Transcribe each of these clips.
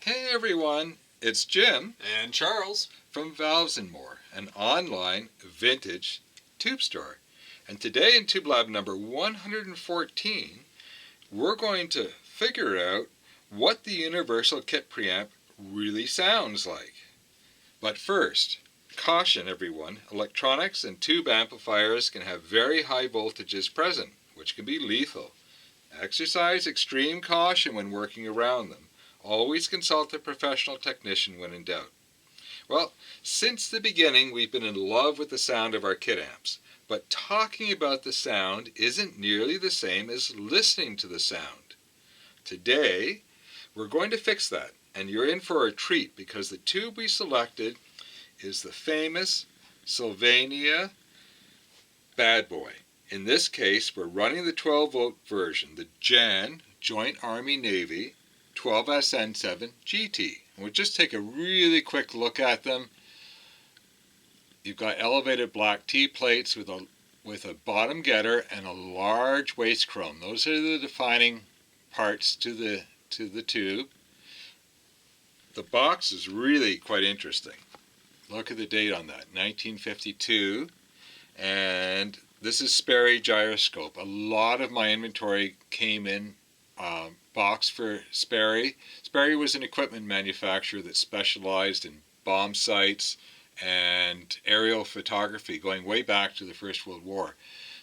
Hey everyone, it's Jim And Charles from Valves & More, an online vintage tube store. And today in Tube Lab number 114, we're going to figure out what the universal kit preamp really sounds like. But first, caution everyone, electronics and tube amplifiers can have very high voltages present, which can be lethal. Exercise extreme caution when working around them. Always consult a professional technician when in doubt. Well, since the beginning we've been in love with the sound of our kit amps, but talking about the sound isn't nearly the same as listening to the sound. Today, we're going to fix that, and you're in for a treat because the tube we selected is the famous Sylvania Bad Boy. In this case, we're running the 12-volt version, the Jan Joint Army-Navy 12SN7 GT. And we'll just take a really quick look at them. You've got elevated black T-plates with a bottom getter and a large waist chrome. Those are the defining parts to the tube. The box is really quite interesting. Look at the date on that, 1952. And this is Sperry gyroscope. A lot of my inventory came in box for Sperry. Sperry was an equipment manufacturer that specialized in bomb sites and aerial photography going way back to the First World War.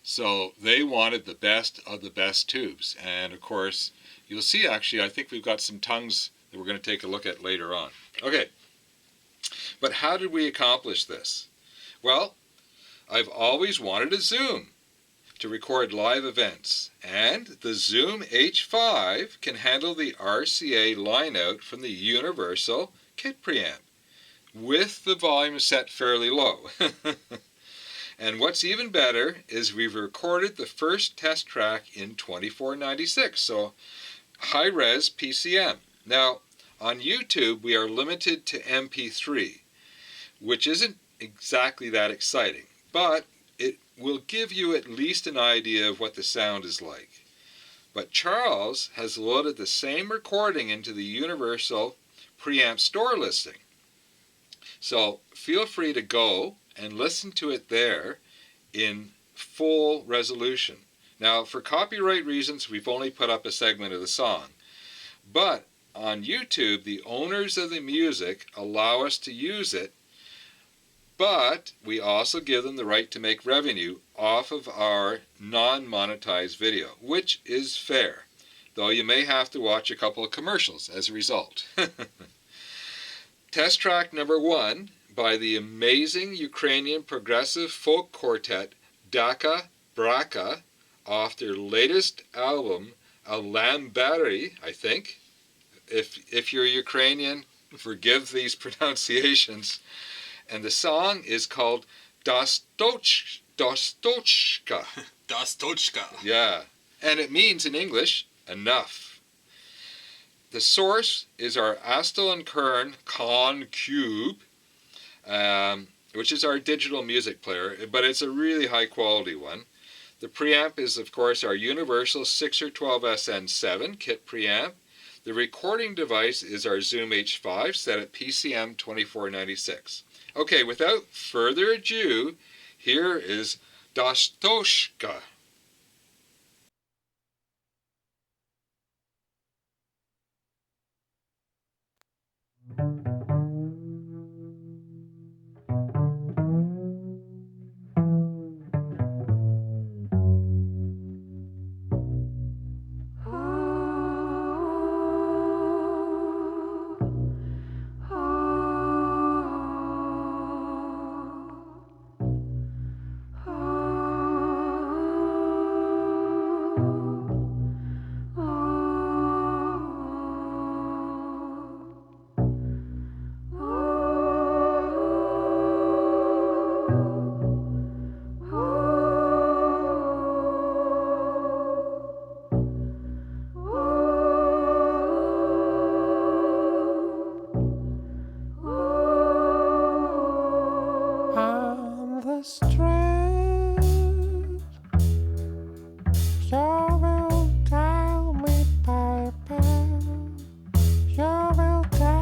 So they wanted the best of the best tubes. And of course, you'll see actually, I think we've got some tongues that we're going to take a look at later on. Okay, but how did we accomplish this? Well, I've always wanted a Zoom to record live events, and the Zoom H5 can handle the RCA line-out from the universal kit preamp with the volume set fairly low. And what's even better is we've recorded the first test track in 2496, so high-res PCM. Now, on YouTube, we are limited to MP3, which isn't exactly that exciting, but it will give you at least an idea of what the sound is like. But Charles has loaded the same recording into the Universal Preamp store listing. So feel free to go and listen to it there in full resolution. Now, for copyright reasons, we've only put up a segment of the song. But on YouTube, the owners of the music allow us to use it, but we also give them the right to make revenue off of our non-monetized video, which is fair, though you may have to watch a couple of commercials as a result. Test track number 1 by the amazing Ukrainian progressive folk quartet Daka Braka off their latest album, Alambari, I think. If you're Ukrainian, forgive these pronunciations. And the song is called Dostochka. Dostochka. Yeah. And it means in English, enough. The source is our Astle and Kern Con Cube, which is our digital music player, but it's a really high quality one. The preamp is, of course, our Universal 6er 12SN7 kit preamp. The recording device is our Zoom H5 set at PCM 2496. Okay, without further ado, here is Dostochka. You will tell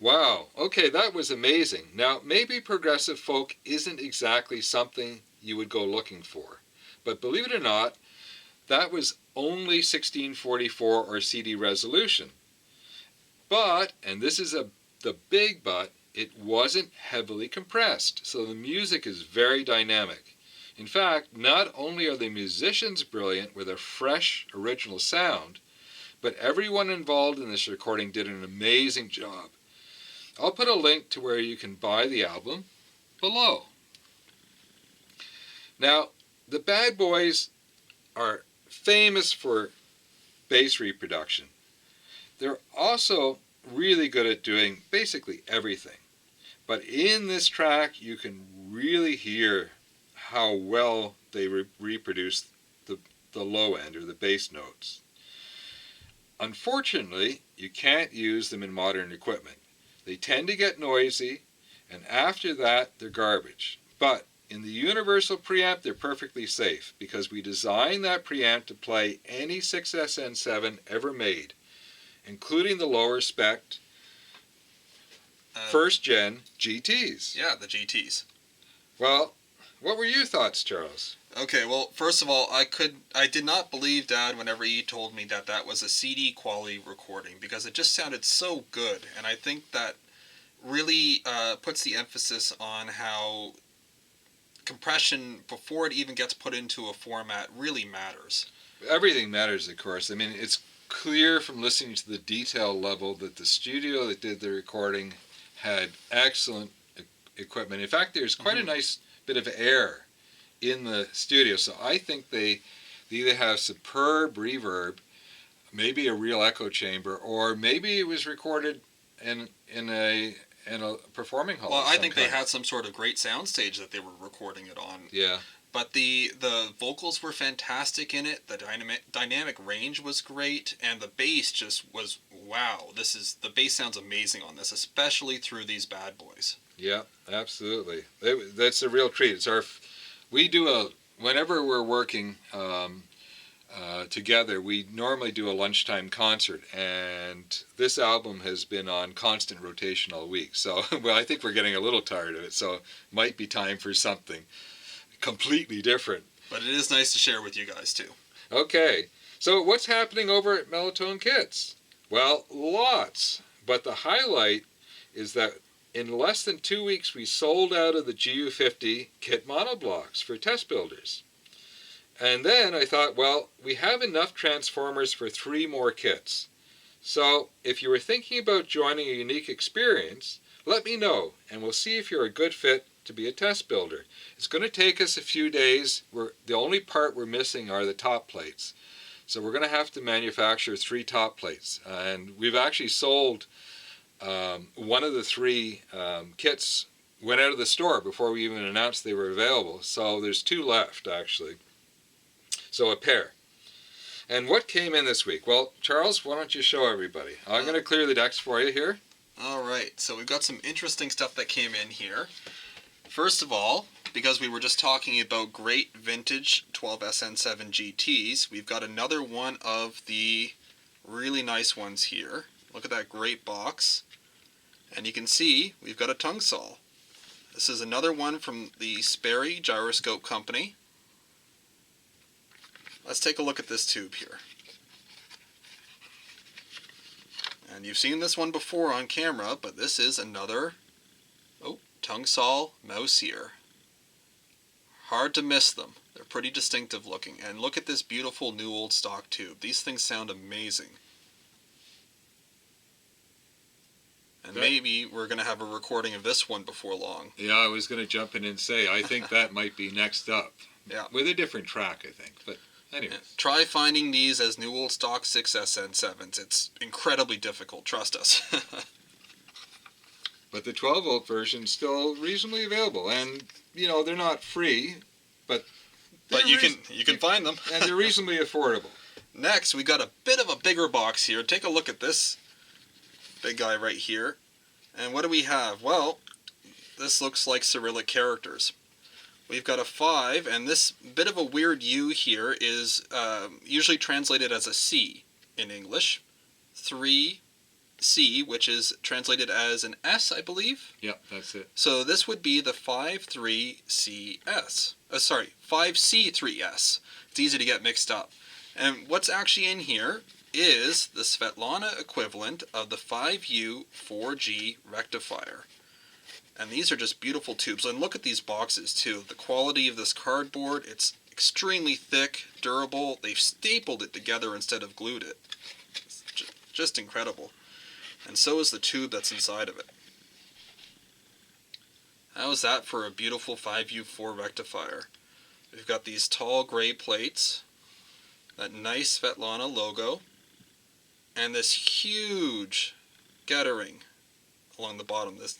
Wow, okay, that was amazing. Now, maybe progressive folk isn't exactly something you would go looking for, but believe it or not, that was only 1644 or CD resolution. But, and this is the big but, it wasn't heavily compressed, so the music is very dynamic. In fact, not only are the musicians brilliant with a fresh, original sound, but everyone involved in this recording did an amazing job. I'll put a link to where you can buy the album below. Now, the Bad Boys are famous for bass reproduction. They're also really good at doing basically everything. But in this track, you can really hear how well they reproduce the low end or the bass notes. Unfortunately, you can't use them in modern equipment. They tend to get noisy, and after that, they're garbage. But in the universal preamp, they're perfectly safe because we designed that preamp to play any 6SN7 ever made, including the lower spec first gen GTs. Yeah, the GTs. Well, what were your thoughts, Charles? Okay, well, first of all, I did not believe Dad whenever he told me that that was a CD quality recording because it just sounded so good, and I think that really puts the emphasis on how compression before it even gets put into a format really matters. Everything matters, of course. I mean, it's clear from listening to the detail level that the studio that did the recording had excellent equipment. In fact, there's quite a nice bit of air in the studio, so I think they either have superb reverb, maybe a real echo chamber, or maybe it was recorded in a performing hall. Well, I think they had some sort of great soundstage that they were recording it on. Yeah. But the vocals were fantastic in it. The dynamic range was great, and the bass just was wow. The bass sounds amazing on this, especially through these Bad Boys. Yeah, absolutely. That's a real treat. Whenever we're working together, we normally do a lunchtime concert, and this album has been on constant rotation all week. So, well, I think we're getting a little tired of it, so it might be time for something completely different. But it is nice to share with you guys, too. Okay, so what's happening over at Melotone Kits? Well, lots, but the highlight is that in less than 2 weeks, we sold out of the GU50 kit monoblocks for test builders. And then I thought, well, we have enough transformers for 3 more kits. So if you were thinking about joining a unique experience, let me know, and we'll see if you're a good fit to be a test builder. It's going to take us a few days. The only part we're missing are the top plates. So we're going to have to manufacture 3 top plates. And we've actually sold one of the 3 kits went out of the store before we even announced they were available. So there's 2 left, actually. So a pair. And what came in this week? Well, Charles, why don't you show everybody? I'm going to clear the decks for you here. All right, so we've got some interesting stuff that came in here. First of all, because we were just talking about great vintage 12SN7 GTs, we've got another one of the really nice ones here. Look at that great box. And you can see we've got a tongue saw. This is another one from the Sperry Gyroscope Company. Let's take a look at this tube here. And you've seen this one before on camera, but this is another tongue saw mouse ear. Hard to miss them. They're pretty distinctive looking. And look at this beautiful new old stock tube. These things sound amazing. And maybe we're going to have a recording of this one before long. Yeah, I was going to jump in and say, I think that might be next up. Yeah. With a different track, I think. But anyway. Try finding these as new old stock 6SN7s. It's incredibly difficult, trust us. But the 12-volt version is still reasonably available. And, they're not free, but you can find them. And they're reasonably affordable. Next, we got a bit of a bigger box here. Take a look at this big guy right here. And what do we have? Well, this looks like Cyrillic characters. We've got a 5, and this bit of a weird U here is usually translated as a C in English. 3C, which is translated as an S, I believe. Yep, that's it. So this would be the 53CS. 5C3S. It's easy to get mixed up. And what's actually in here is the Svetlana equivalent of the 5U4G rectifier. And these are just beautiful tubes. And look at these boxes too. The quality of this cardboard, it's extremely thick, durable. They've stapled it together instead of glued it. It's just incredible. And so is the tube that's inside of it. How is that for a beautiful 5U4 rectifier? We've got these tall gray plates, that nice Svetlana logo, and this huge guttering along the bottom. This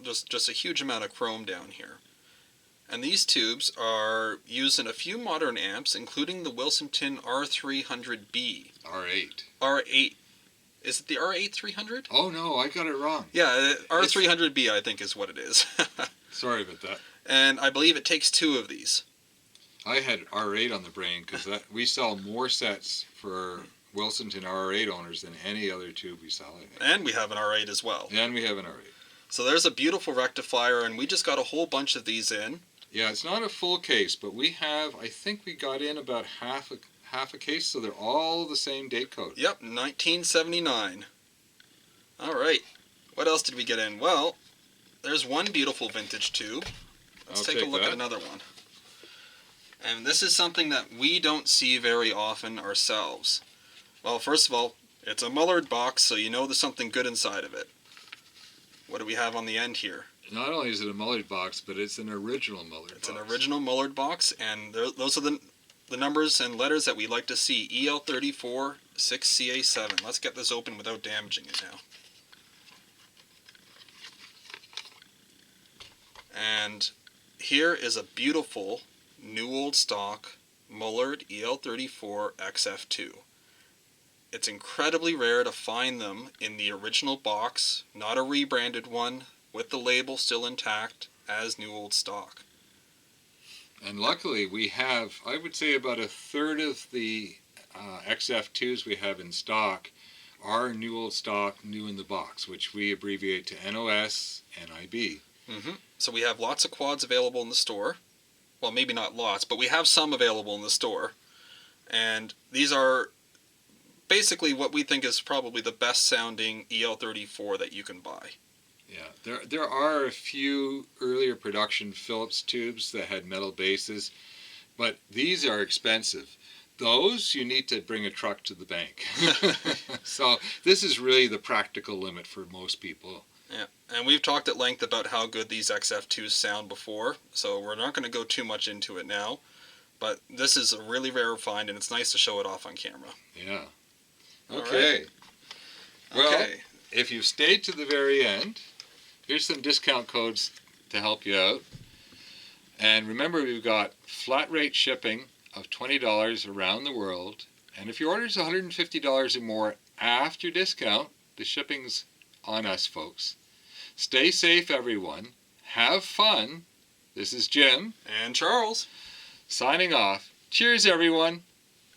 just a huge amount of chrome down here. And these tubes are used in a few modern amps, including the Wilsonton R300B. R8. R8. Is it the R8 300? Oh no, I got it wrong. Yeah, R300B I think is what it is. Sorry about that. And I believe it takes 2 of these. I had R8 on the brain because we sell more sets for Wilsonton R8 owners than any other tube we sell, I think. And we have an R8 as well. And we have an R8. So there's a beautiful rectifier, and we just got a whole bunch of these in. Yeah, it's not a full case, but I think we got in about half a case, so they're all the same date code. Yep, 1979. All right. What else did we get in? Well, there's one beautiful vintage tube. Let's take a look at another one. And this is something that we don't see very often ourselves. Well, first of all, it's a Mullard box, so you know there's something good inside of it. What do we have on the end here? Not only is it a Mullard box, but it's an original Mullard box. It's an original Mullard box, and those are the numbers and letters that we like to see. EL34 6CA7. Let's get this open without damaging it now. And here is a beautiful new old stock Mullard EL34 XF2. It's incredibly rare to find them in the original box, not a rebranded one, with the label still intact as new old stock. And luckily we have, I would say about a third of the XF2s we have in stock are new old stock, new in the box, which we abbreviate to NOS, NIB. So we have lots of quads available in the store. Well, maybe not lots, but we have some available in the store. And these are basically what we think is probably the best sounding EL34 that you can buy. Yeah, there are a few earlier production Phillips tubes that had metal bases, But these are expensive. Those you need to bring a truck to the bank. So this is really the practical limit for most people. Yeah, and we've talked at length about how good these XF2s sound before, so we're not going to go too much into it now. But this is a really rare find, and it's nice to show it off on camera. Yeah. All Okay. right. Well, Okay. if you've stayed to the very end, here's some discount codes to help you out. And remember, we've got flat rate shipping of $20 around the world. And if your order is $150 or more after discount, the shipping's on us, folks. Stay safe, everyone. Have fun. This is Jim. And Charles. Signing off. Cheers, everyone.